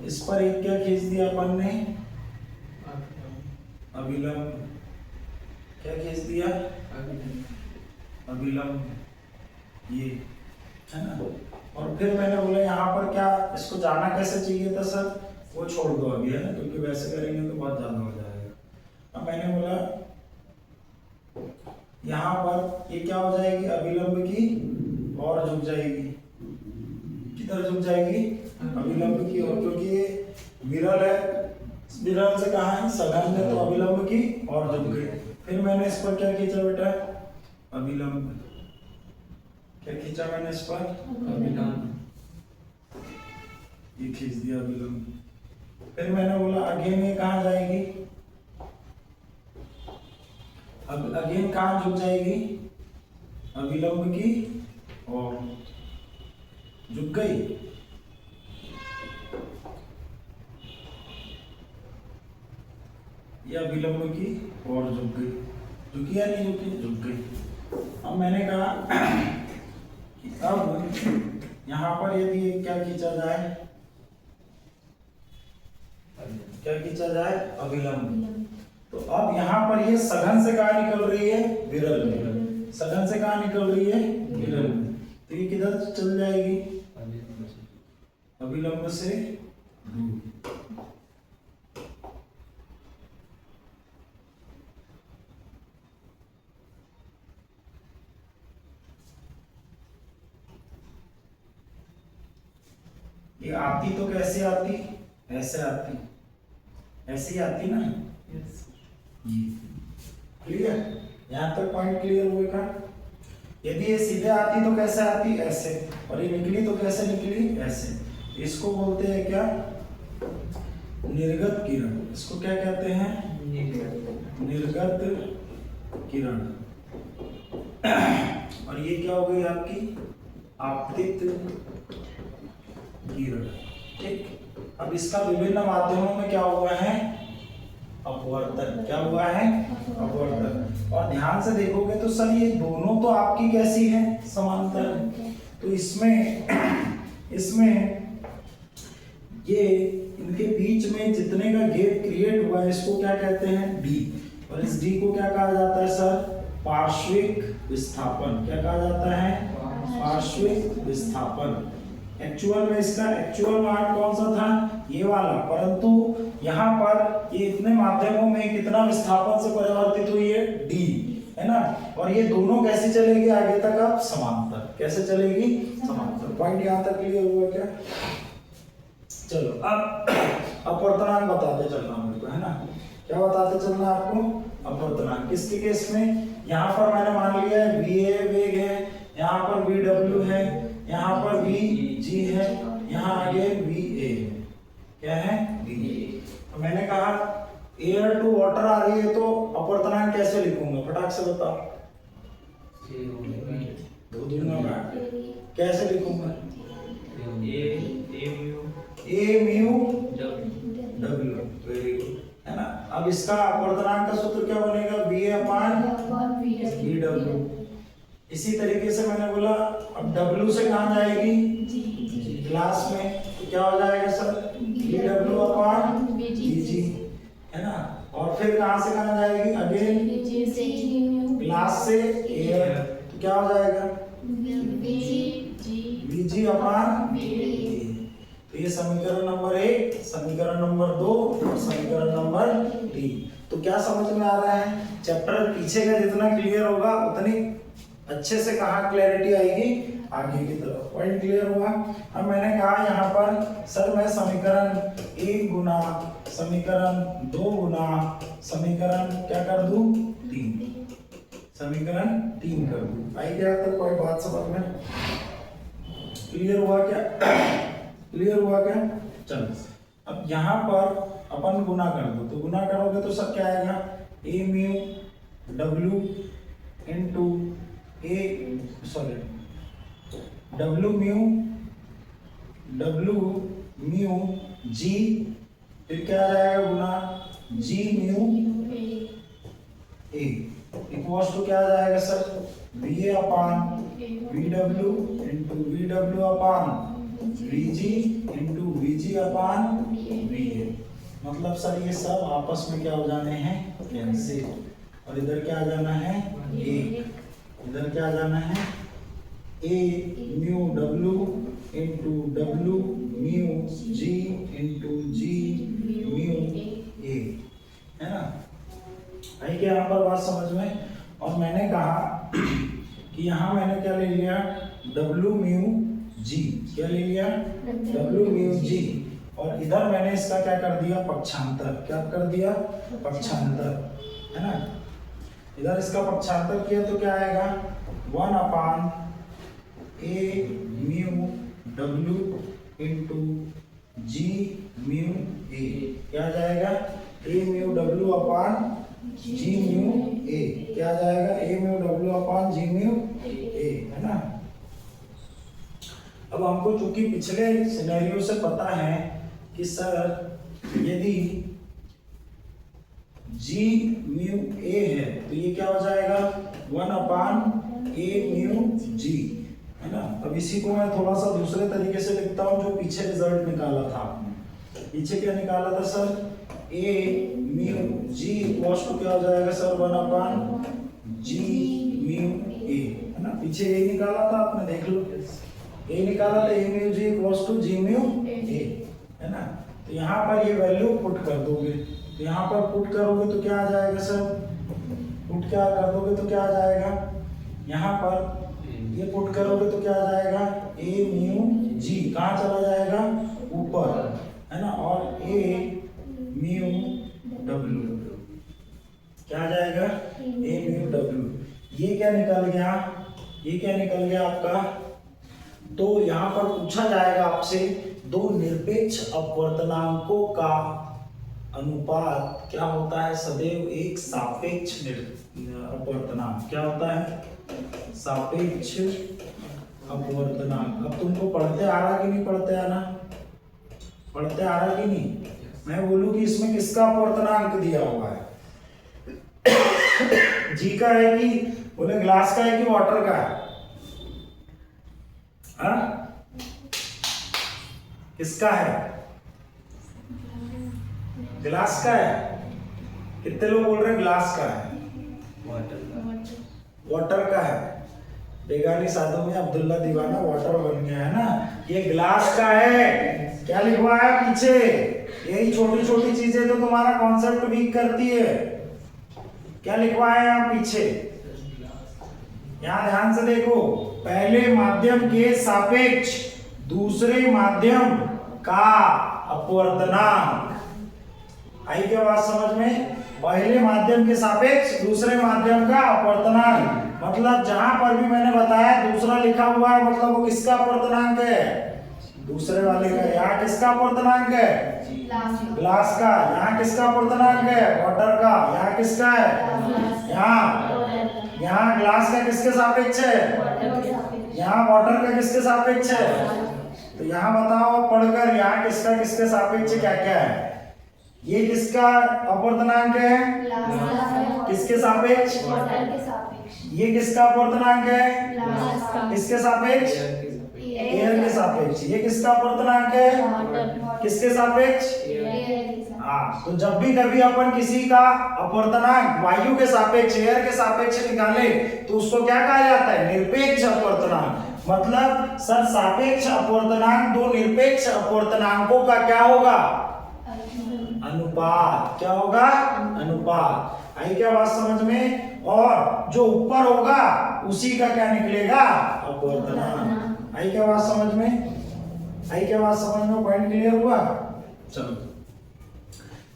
इस पर एक क्या खींच दिया अपन ने, अभिलंब। क्या खींच दिया, अभिलंब, ये है ना। और फिर मैंने बोला यहाँ पर क्या इसको जाना कैसे चाहिए था सर, वो छोड़ दो अभी, है ना, क्योंकि वैसे करेंगे तो बहुत ज्यादा हो जाएगा। अब मैंने बोला यहाँ पर ये क्या हो जाएगी, अभिलंब की और झुक जाएगी। किधर झुक जाएगी, अभिलंब की ओर, क्योंकि ये विरल है, विरल से कहा है सघन में, तो अभिलंब की और झुक गई। फिर मैंने इस पर क्या खींचा बेटा, अभिलंब। क्या खींचा मैंने इस पर, अभिलंब, ये खींच दिया अभिलंब। फिर मैंने बोला अगेन ये कहाँ जाएगी, अब अगेन कहाँ झुक जाएगी, अभिलंब की और झुक गई। ये अभिलंब की और झुक गई, झुकी या नहीं झुकी, झुक गई। अब मैंने कहा कि अब यहाँ पर यदि क्या खींचा जाए, क्या खींचा जाए, अभिलंब। तो अब यहाँ पर ये सघन से कहाँ निकल रही है, विरल में। सघन से कहाँ निकल रही है, विरल में। तो ये किधर चल जाएगी, अभिलंब से दूर। ये आती तो कैसे आती, ऐसे आती, ऐसे ही आती ना। क्लियर, यहाँ तक पॉइंट क्लियर हुए का। यदि ये सीधे आती तो कैसे आती, ऐसे, और ये निकली तो कैसे निकली, ऐसे। इसको बोलते हैं क्या, निर्गत किरण। इसको क्या कहते हैं, निर्गत किरण। और ये क्या हो गई आपकी, आपतित किरण। ठीक, अब इसका विभिन्न माध्यमों में क्या हुआ है, अपवर्तन। क्या हुआ है, अपवर्तन। और ध्यान से देखोगे तो सर ये दोनों तो आपकी कैसी है, समांतर है। तो इसमें ये इनके बीच में जितने का गैप क्रिएट हुआ है इसको क्या कहते हैं, डी। और इस डी को क्या कहा जाता है सर, पार्श्विक विस्थापन। क्या कहा जाता है, पार्श्विक विस्थापन। एक्चुअल में इसका एक्चुअल मान कौन सा था, ये वाला, परंतु यहाँ पर ये इतने माध्यमों में कितना विस्थापन से परिवर्तित हुई है, डी, है ना। और ये दोनों कैसे चलेगी आगे तक, अब समांतर। कैसे चलेगी, समांतर। पॉइंट यहाँ तक क्लियर हुआ क्या। चलो अब अपवर्तनांक बताते चलना मेरे को, है ना। क्या बताते चलना आपको, अपवर्तनांक। किसके केस में, यहाँ पर मैंने मान लिया है VA वेग है, यहाँ पर VW है, यहाँ पर VG है, यहाँ आगे VA है। क्या है, VA। तो मैंने कहा एयर टू वाटर आ रही है तो अपवर्तनांक कैसे लिखूंगा, फटाक से बताओ। दो दूंगा मैं, कैसे लिखूंगा, A mu W। Very good, है ना। अब इसका अपवर्तनांक का सूत्र क्या बनेगा, BA अपान BW। इसी तरीके से मैंने बोला अब W से कहाँ जाएगी, क्लास में, तो क्या हो जाएगा सर, BW अपान BG, है ना। और फिर कहाँ से कहाँ जाएगी, अगेन क्लास से एयर, तो क्या हो जाएगा, BG अपान BA। तो ये समीकरण नंबर 1, समीकरण नंबर 2 और समीकरण नंबर 3। तो क्या समझ में आ रहा है, चैप्टर पीछे का जितना क्लियर होगा उतनी अच्छे से कहाँ क्लैरिटी आएगी, आगे की तरफ। पॉइंट क्लियर हुआ। अब मैंने कहा यहाँ पर सर मैं समीकरण 1 गुना समीकरण 2 गुना समीकरण क्या कर दूं, 3, समीकरण 3 कर दूं। आई क्या तक कोई बात समझ में क्लियर हुआ क्या, क्लियर हुआ क्या। चलो अब यहाँ पर अपन गुना कर दो, तो गुना करोगे तो सब क्या आएगा, A mu W into W mu G, फिर क्या आ जाएगा गुना G mu A equals to क्या आ जाएगा sir, VA upon VW into VW upon VG into VG upon VA। मतलब सर ये सब आपस में क्या हो जाने हैं, कैंसिल। और इधर क्या आ जाना है, A। इधर क्या आ जाना है, A mu W into W mu G into G mu A, है ना। आई क्या यहाँ पर बात समझ में। और मैंने कहा कि यहाँ मैंने क्या ले लिया, W म्यू G, क्या ले लिया, W म्यू G। और इधर मैंने इसका क्या कर दिया, पक्षांतर। क्या कर दिया, पक्षांतर, है ना। इधर इसका पक्षांतर किया तो क्या आएगा, 1/A mu W into G mu A। क्या आ जाएगा, A mu W upon G mu A। क्या आ जाएगा, A mu W upon G mu A, है ना। अब हमको चूंकि पिछले सिनेरियो से पता है कि सर यदि G म्यू A है तो ये क्या हो जाएगा, 1/A म्यू G, है ना। अब इसी को मैं थोड़ा सा दूसरे तरीके से लिखता हूँ, जो पीछे रिजल्ट निकाला था। पीछे क्या निकाला था sir, A mu G equals to क्या हो जाएगा सर, 1/G म्यू A, है ना। पीछे यही निकाला था आपने, देख लो, A निकाला था, A mu G equals to G mu A, है ना। तो यहाँ पर ये वैल्यू पुट कर दोगे, तो यहाँ पर पुट करोगे तो क्या आ जाएगा सर, पुट क्या कर दोगे तो क्या आ जाएगा, यहाँ पर ये पुट करोगे तो क्या आ जाएगा, A म्यू G कहाँ चला जाएगा, ऊपर, है ना। और A म्यू W क्या आ जाएगा, A म्यू W। ये क्या निकल गया, ये क्या निकल गया आपका। तो यहाँ पर पूछा जाएगा आपसे, दो निरपेक्ष अपवर्तनांकों का अनुपात क्या होता है, सदैव एक सापेक्ष अपवर्तनांक। क्या होता है, सापेक्ष अपवर्तनांक। अब तुमको पढ़ते आ रहा कि नहीं पढ़ते आना, पढ़ते आ रहा कि नहीं। मैं बोलूं कि इसमें किसका अपवर्तनांक दिया हुआ है, जी का है कि बोले ग्लास का है कि वाटर का है, हाँ किसका है, ग्लास का है। कितने लोग बोल रहे हैं ग्लास का है, वाटर का है। बेगानी साधु में अब्दुल्ला दीवाना वाटर बन गया है ना। ये ग्लास का है, क्या लिखवा है पीछे, यही छोटी छोटी चीजें तो तुम्हारा कॉन्सेप्ट वीक करती है। क्या लिखवा है यहाँ पीछे, यहाँ ध्यान से देखो, पहले माध्यम के सापेक्ष दूसरे माध्यम का अपवर्तनांक। आई क्या बात समझ में, पहले माध्यम के सापेक्ष दूसरे माध्यम का अपवर्तनांक। मतलब जहां पर भी मैंने बताया दूसरा लिखा हुआ है, मतलब वो किसका अपवर्तनांक है, दूसरे वाले का। यहाँ किसका अपवर्तनांक है, ग्लास का। यहाँ किसका अपवर्तनांक है, वाटर का। यहाँ किसका है, यहाँ ग्लास का किसके सापेक्ष है, यहाँ वाटर का किसके सापेक्ष है। तो यहाँ बताओ पढ़कर, यहाँ किसका किसके सापेक्ष क्या क्या है। ये किसका अपवर्तनांक है, किसके सापेक्ष, ये किसका अपवर्तनांक है, किसके सापेक्ष, एयर के सापेक्ष। ये किसका अपवर्तनांक है, किसके सापेक्ष, हाँ। तो जब भी कभी अपन किसी का अपवर्तनांक वायु के सापेक्ष, एयर के सापेक्ष निकाले तो उसको क्या कहा जाता है, निरपेक्ष अपवर्तनांक। मतलब सर सापेक्ष अपवर्तनांक दो निरपेक्ष अपवर्तनांकों का क्या होगा, अनुपात। क्या होगा, अनुपात। आई क्या बात समझ में। और जो ऊपर होगा उसी का क्या निकलेगा, अपवर्तनांक। आई क्या बात समझ में, आई क्या बात समझ में, पॉइंट क्लियर हुआ। चलो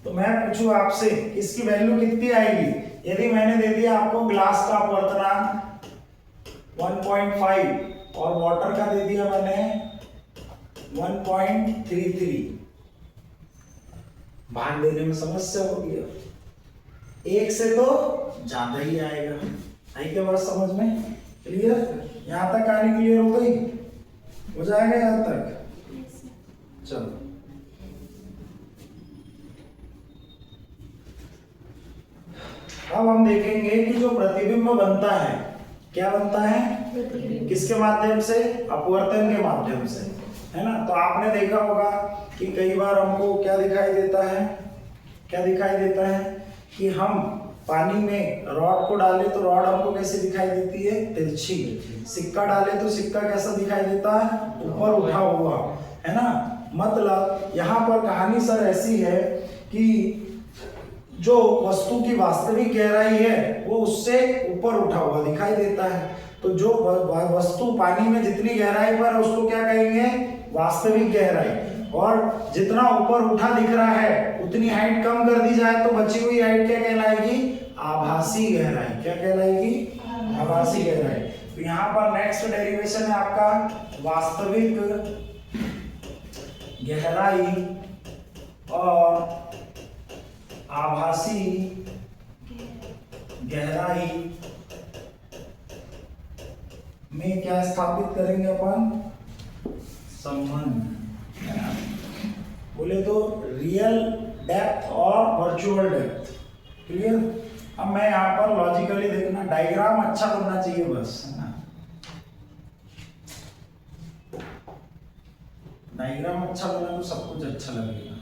तो मैं पूछूं आपसे, इसकी वैल्यू कितनी आएगी। यदि मैंने दे दिया आपको ग्लास का अपवर्तनांक 1.5 और वाटर का दे दिया मैंने 1.33, भाग देने में समस्या होगी। एक से तो ज्यादा ही आएगा। आई क्या बात समझ में, क्लियर। यहां तक कहानी क्लियर हो गई, हो जाएगा यहां तक। चलो अब हम देखेंगे कि जो प्रतिबिंब बनता है, क्या बनता है, किसके माध्यम से, अपवर्तन के माध्यम से, है ना। तो आपने देखा होगा कि कई बार हमको क्या दिखाई देता है, क्या दिखाई देता है कि हम पानी में रॉड को डाले तो रॉड हमको कैसे दिखाई देती है, तिरछी। सिक्का डाले तो सिक्का कैसा दिखाई देता है, ऊपर उठा हुआ, है ना। मतलब यहाँ पर कहानी सर ऐसी है कि जो वस्तु की वास्तविक गहराई है वो उससे ऊपर उठा हुआ दिखाई देता है। तो जो वस्तु पानी में जितनी गहराई पर है उसको क्या कहेंगे, वास्तविक गहराई। और जितना ऊपर उठा दिख रहा है उतनी हाइट कम कर दी जाए तो बची हुई हाइट क्या कहलाएगी, आभासी गहराई। क्या कहलाएगी, आभासी गहराई। तो यहाँ पर नेक्स्ट डेरिवेशन है आपका वास्तविक गहराई और आभासी गहराई में क्या स्थापित करेंगे अपन, संबंध। बोले तो रियल डेप्थ और वर्चुअल डेप्थ। क्लियर। अब मैं यहाँ पर लॉजिकली देखना, डायग्राम अच्छा बनना चाहिए बस, है ना। डायग्राम अच्छा बना तो सब कुछ अच्छा लगेगा।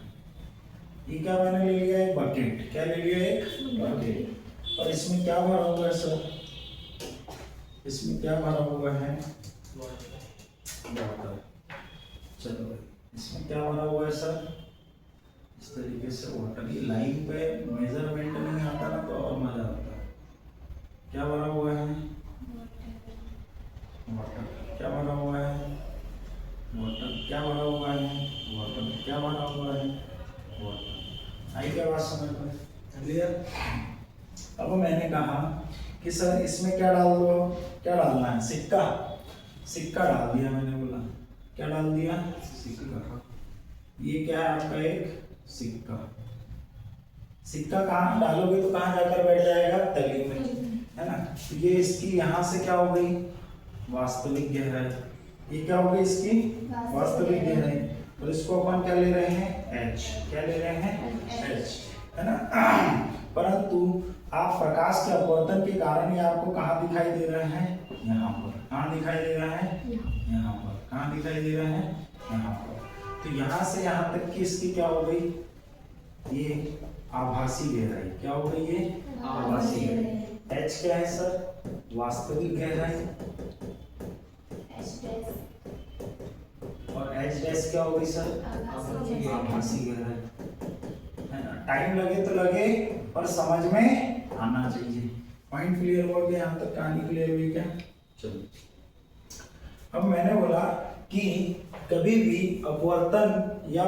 ये क्या मैंने ले लिया, एक बकेट। क्या ले लिया, एक बकेट। और इसमें क्या भरा हुआ है सर, इसमें क्या भरा हुआ है, वाटर। चलो इसमें क्या भरा हुआ है सर, इस तरीके से वाटर। ये लाइन पे मेजरमेंट नहीं आता ना तो और मजा आता है। क्या भरा हुआ है, वाटर। क्या भरा हुआ है, वाटर। क्या भरा हुआ है, वाटर। क्या भरा हुआ है, वाटर। आई क्या बात समझ में, क्लियर। अब मैंने कहा कि सर इसमें क्या डाल दो, क्या डालना है, सिक्का। सिक्का डाल दिया मैंने, बोला क्या डाल दिया, सिक्का। ये क्या है आपका, एक सिक्का। सिक्का कहाँ डालोगे तो कहाँ जाकर बैठ जाएगा, तली में, है ना। ये इसकी यहाँ से क्या हो गई, वास्तविक गहराई। ये क्या हो गई, इसकी वास्तविक गहराई। और इसको अपन क्या ले रहे हैं, एच। क्या ले रहे हैं, एच, है ना। परंतु आप प्रकाश के अपवर्तन के कारण ये आपको कहाँ दिखाई दे रहा है, यहाँ पर। कहाँ दिखाई दे रहा है, यहाँ पर। कहाँ दिखाई दे रहा है, यहाँ पर। तो यहाँ से यहाँ तक की इसकी क्या हो गई, ये आभासी गहराई। क्या हो गई, ये आभासी गहराई। एच क्या है सर, वास्तविक गहराई। और एच डैश क्या हो गई सर, आभासी गहराई, है ना। टाइम लगे तो लगे पर समझ में आना चाहिए। पॉइंट क्लियर हो गया, यहाँ तक कहानी क्लियर हुई क्या। चलो अब मैंने बोला कि कभी भी अपवर्तन या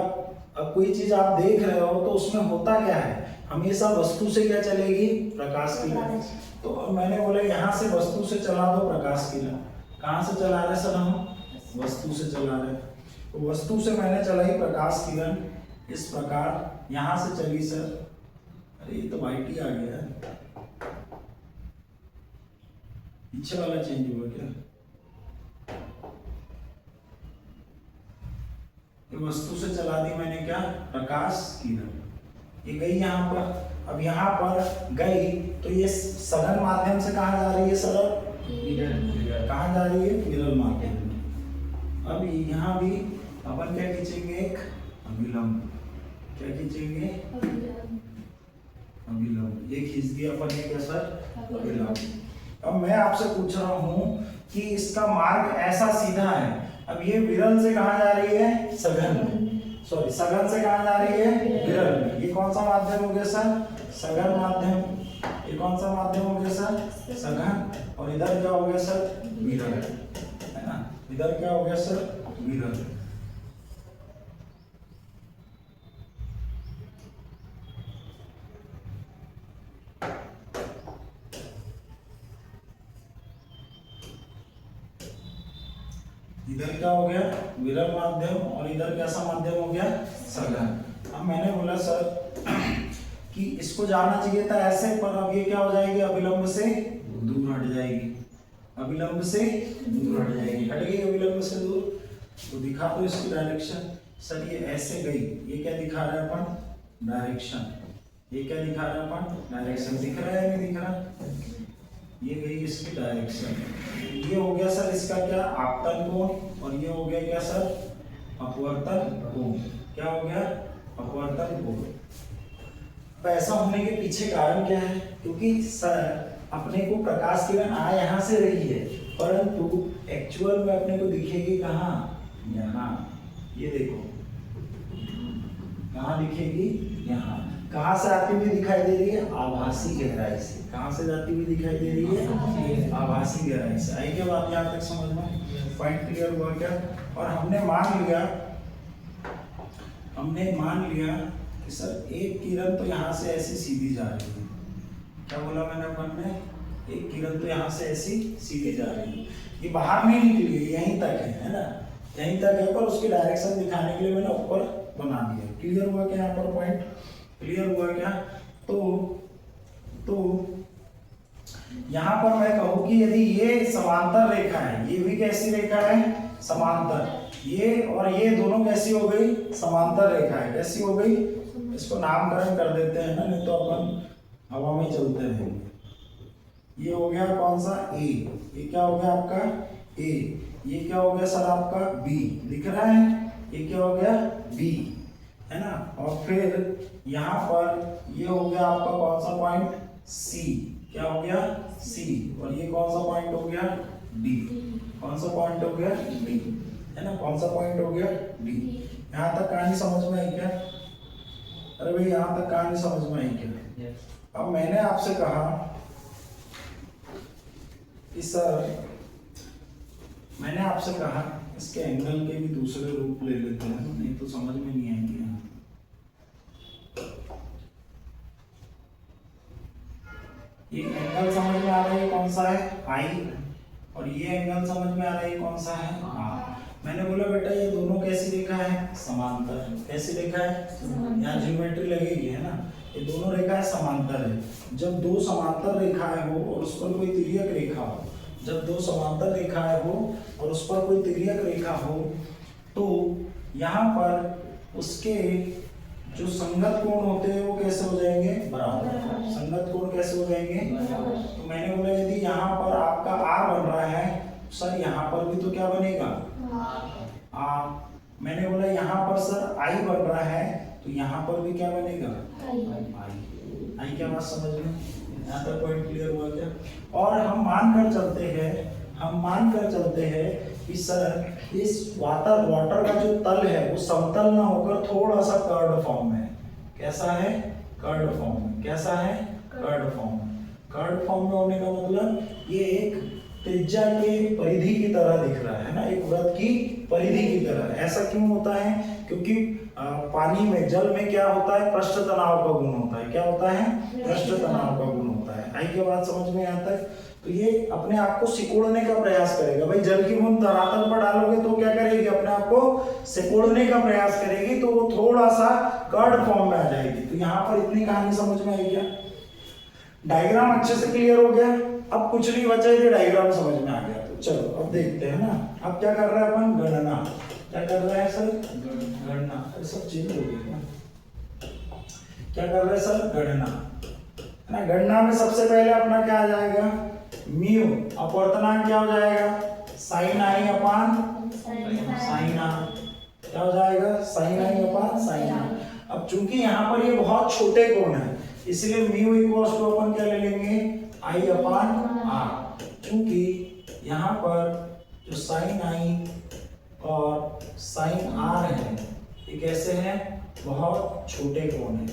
कोई चीज आप देख रहे हो तो उसमें होता क्या है, हमेशा वस्तु से क्या चलेगी, प्रकाश किरण। तो अब मैंने बोला यहाँ से वस्तु से चला दो प्रकाश किरण। कहाँ से चला रहे सर हम, वस्तु से चला रहे। तो वस्तु से मैंने चलाई प्रकाश किरण इस प्रकार, यहाँ से चली सर। अरे ये तो वाइट ही आ गया, पीछे वाला चेंज हुआ क्या। ये वस्तु से चला दी मैंने क्या, प्रकाश किरण। ये गई यहाँ पर। अब यहाँ पर गई तो ये सघन माध्यम से कहाँ जा रही है सर, कहाँ जा रही है, विरल माध्यम में। अब यहाँ भी अपन क्या खींचेंगे, एक अभिलंब। क्या खींचेंगे, अभिलंब। ये खींच दिया अपन ने क्या सर, अभिलंब। अब मैं आपसे पूछ रहा हूँ कि इसका मार्ग ऐसा सीधा है। अब ये विरल से कहाँ जा रही है, सघन में। सॉरी, सघन से कहाँ जा रही है, विरल में। ये कौन सा माध्यम हो गया सर, सघन माध्यम। ये कौन सा माध्यम हो गया सर, सघन। और इधर क्या हो गया सर, विरल, है ना। इधर क्या हो गया सर, विरल। इधर क्या हो गया, विरल माध्यम। और इधर कैसा माध्यम हो गया, सघन। अब मैंने बोला सर कि इसको जाना चाहिए था ऐसे, पर अब ये क्या हो जाएगी, अभिलंब से दूर हट जाएगी। अभिलंब से दूर हट जाएगी, हट गई अभिलंब से दूर। तो दिखा दो इसकी डायरेक्शन। सर ये ऐसे गई, ये क्या दिखा रहा है अपन, डायरेक्शन। ये क्या दिखा रहा है अपन, डायरेक्शन। दिख रहा है, नहीं दिख रहा, ये गई इसकी डायरेक्शन। ये हो गया सर इसका क्या, आपतन कोण। और ये हो गया क्या सर, अपवर्तन कोण। क्या हो गया, अपवर्तन कोण। तो ऐसा होने के पीछे कारण क्या है, क्योंकि अपने को प्रकाश किरण आ यहाँ से रही है, परंतु एक्चुअल में अपने को दिखेगी कहाँ, यहाँ। ये देखो कहाँ दिखेगी, यहाँ। कहाँ से आती हुई दिखाई दे रही है, आभासी गहराई से। कहाँ से जाती हुई दिखाई दे रही है, आभासी गहराई से। आई क्या बात यहाँ तक समझ में, पॉइंट क्लियर हुआ क्या। और हमने मान लिया कि सर एक किरण तो यहाँ से ऐसी सीधी जा रही है। क्या बोला मैंने अपन ने, एक किरण तो यहाँ से ऐसी सीधी जा रही है, ये बाहर नहीं निकली है, यहीं तक है ना, यहीं तक है, पर उसकी डायरेक्शन दिखाने के लिए मैंने ऊपर बना दिया। क्लियर हुआ क्या यहाँ पर पॉइंट, क्लियर हुआ क्या। तो यहाँ पर मैं कहूँ कि यदि ये समांतर रेखा है, ये भी कैसी रेखा है, समांतर, ये और ये दोनों कैसी हो गई, समांतर रेखा है। कैसी हो गई, इसको नामकरण कर देते हैं ना, नहीं तो अपन हवा में चलते रहेंगे। ये हो गया कौन सा, ए, ये क्या हो गया आपका ए, ये क्या हो गया सर आपका बी, दिख रहा है, ये क्या हो गया बी, है ना। और फिर यहाँ पर ये हो गया आपका कौन सा पॉइंट, सी, क्या हो गया सी, और ये कौन सा पॉइंट हो गया, डी। कौन सा पॉइंट हो गया, डी, है ना। कौन सा पॉइंट हो गया, डी। यहाँ तक कहानी समझ में आई क्या, अरे भाई यहाँ तक कहानी समझ में आई क्या। अब मैंने आपसे कहा कि सर, मैंने आपसे कहा इसके एंगल के भी दूसरे रूप ले लेते हैं, नहीं तो समझ में नहीं आएंगे। ये एंगल समझ में आ रहा है कौन सा है, आई, और ये एंगल समझ में आ रहा है कौन सा है, आर। मैंने बोला बेटा ये दोनों कैसी रेखा है, समांतर। कैसी रेखा है, यहाँ ज्योमेट्री लगेगी, है ना। ये दोनों रेखाएं समांतर है। जब दो समांतर रेखाएं हो और उस पर कोई तिर्यक रेखा हो, जब दो समांतर रेखाएं हो और उस पर कोई तिर्यक रेखा हो, तो यहाँ पर उसके जो संगत कोण होते हैं वो कैसे हो जाएंगे, बराबर। संगत कोण कैसे हो जाएंगे, तो मैंने बोला यदि यहाँ पर आपका आर बन रहा है, सर यहाँ पर भी तो क्या बनेगा, आर। मैंने बोला यहाँ पर सर आई बन रहा है, तो यहाँ पर भी क्या बनेगा, आई। क्या बात समझ में, यहाँ तक पॉइंट क्लियर हुआ क्या। और हम मान कर चलते हैं कि सर इस वाटर का जो तल है वो समतल ना होकर थोड़ा सा कर्ड फॉर्म में। कैसा है, कर्ड फॉर्म में। कैसा है, कर्ड फॉर्म में। कर्ड फॉर्म में होने का मतलब ये एक त्रिज्या के परिधि की तरह दिख रहा है ना, एक वृत्त की परिधि की तरह। ऐसा क्यों होता है, क्योंकि पानी में, जल में क्या होता है, पृष्ठ तनाव का गुण होता है। क्या होता है, पृष्ठ तनाव का गुण होता है। आई की बात समझ में यहाँ तक। तो ये अपने आप को सिकोड़ने का प्रयास करेगा। भाई जल की बूंद धरातल पर डालोगे तो क्या करेगी, अपने आप को सिकोड़ने का प्रयास करेगी, तो वो थोड़ा सा कर्ड फॉर्म में आ जाएगी। तो यहाँ पर इतनी कहानी समझ में आई क्या, डायग्राम अच्छे से क्लियर हो गया। अब कुछ नहीं बचा, ये डायग्राम समझ में आ गया। तो चलो अब देखते हैं ना, अब क्या कर रहे हैं अपन, गणना। क्या कर रहे हैं सर, गणना। सब चेंज हो गया ना, क्या कर रहे हैं सर, गणना, है ना। गणना में सबसे पहले अपना क्या आ जाएगा, म्यू। अपवर्तनांक क्या हो जाएगा, sine i upon sine r. क्या हो जाएगा, sine i upon sine r. अब चूंकि यहाँ पर ये बहुत छोटे कोण है, इसलिए म्यू इक्वल्स टू अपन क्या ले लेंगे, आई अपान आर। चूंकि यहाँ पर जो साइन आई और साइन आर है, ये कैसे हैं, बहुत छोटे कोण है।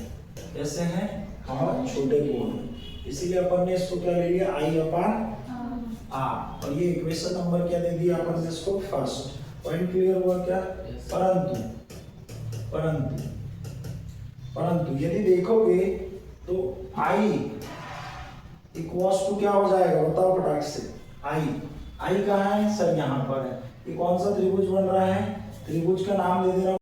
कैसे हैं, बहुत छोटे कोण है, इसीलिए अपन ने इसको क्या ले लिया, आई अपान आर। और ये इक्वेशन नंबर क्या दे दिया अपन ने इसको, फर्स्ट। पॉइंट क्लियर हुआ क्या। परंतु यदि देखोगे तो आई इक्वल्स टू क्या हो जाएगा, बताओ फटाक से। आई कहाँ है सर, यहाँ पर है। ये कौन सा त्रिभुज बन रहा है, त्रिभुज का नाम दे दे रहा हूं।